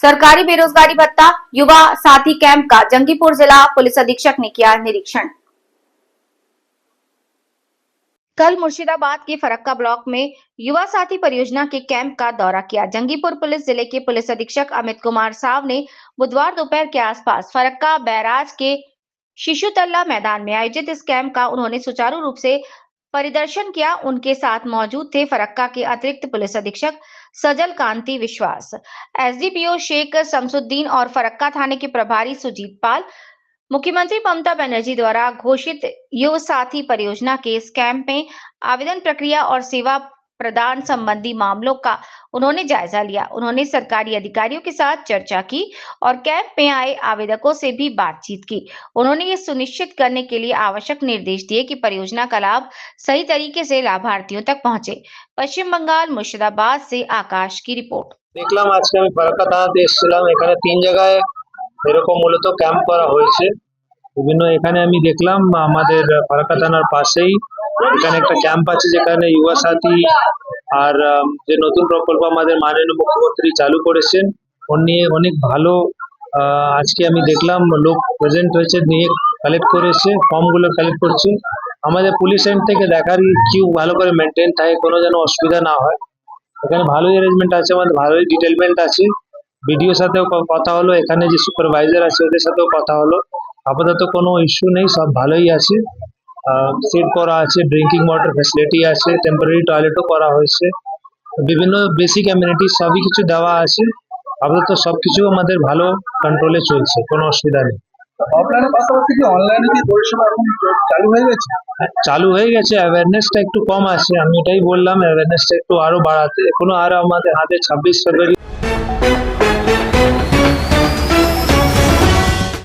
सरकारी बेरोजगारी भत्ता युवा साथी कैंप का जंगीपुर जिला पुलिस अधीक्षक ने किया निरीक्षण। कल मुर्शिदाबाद के फरक्का ब्लॉक में युवा साथी परियोजना के कैंप का दौरा किया। जंगीपुर पुलिस जिले के पुलिस अधीक्षक अमित कुमार साव ने बुधवार दोपहर के आसपास फरक्का बैराज के शिशुतल्ला मैदान में आयोजित इस कैंप का उन्होंने सुचारू रूप से परिदर्शन किया। उनके साथ मौजूद थे फरक्का के अतिरिक्त पुलिस अधीक्षक सजल कांति विश्वास, एसडीपीओ शेख शमसुद्दीन और फरक्का थाने के प्रभारी सुजीत पाल। मुख्यमंत्री ममता बनर्जी द्वारा घोषित युवा साथी परियोजना के इस कैंप में आवेदन प्रक्रिया और सेवा प्रदान संबंधी मामलों का उन्होंने जायजा लिया। उन्होंने सरकारी अधिकारियों के साथ चर्चा की और कैंप में आए आवेदकों से भी बातचीत की। उन्होंने ये सुनिश्चित करने के लिए आवश्यक निर्देश दिए कि परियोजना का लाभ सही तरीके से लाभार्थियों तक पहुंचे। पश्चिम बंगाल मुर्शिदाबाद से आकाश की रिपोर्ट। দেখলাম আজকে আমি ফারাক্কা থানাতে এসেছিলাম। এখানে 3 জায়গায় এরকম মূলত ক্যাম্প করা হয়েছে। বিভিন্ন এখানে আমি দেখলাম আমাদের ফারাক্কা থানার পাশেই এখানে একটা ক্যাম্প আছে যেখানে युवा साथी আর যে নতুন প্রকল্প আমাদের মাননীয় মুখ্যমন্ত্রী চালু করেছেন ওর নিয়ে অনেক ভালো আজকে আমি দেখলাম লোক প্রেজেন্ট হয়েছে, নিয়ে কালেক্ট করেছে, ফর্মগুলো কালেক্ট করছে। আমাদের পুলিশ এন্ড থেকে দেখার কিউ ভালো করে মেনটেন থাকে, কোনো যেন অসুবিধা না হয়। এখানে ভালোই অ্যারেঞ্জমেন্ট আছে, আমাদের ভালোই ডিটেলমেন্ট আছে। বিডিওর সাথেও কথা হলো, এখানে যে সুপারভাইজার আছে ওদের সাথেও কথা হলো। আপাতত কোনো ইস্যু নেই, সব ভালোই আছে। সিট করা আছে, ড্রিঙ্কিং ওয়াটার ফ্যাসিলিটি আছে, টেম্পোরারি টয়লেটও করা হয়েছে, বিভিন্ন বেসিক অ্যামিনিটি সবই কিছু দেওয়া আছে। আপাতত সবকিছু আমাদের ভালো কন্ট্রোলে চলছে, কোনো অসুবিধা নেই। অফলাইনের পাশাপাশি কি অনলাইনে কি পরিষেবা এখন চালু হয়ে গেছে? চালু হয়ে গেছে, অ্যাওয়ারনেসটা একটু কম আছে। আমি এটাই বললাম অ্যাওয়ারনেসটা একটু আরো বাড়াতে। এখনো আর আমাদের হাতে 26 ফেব্রুয়ারি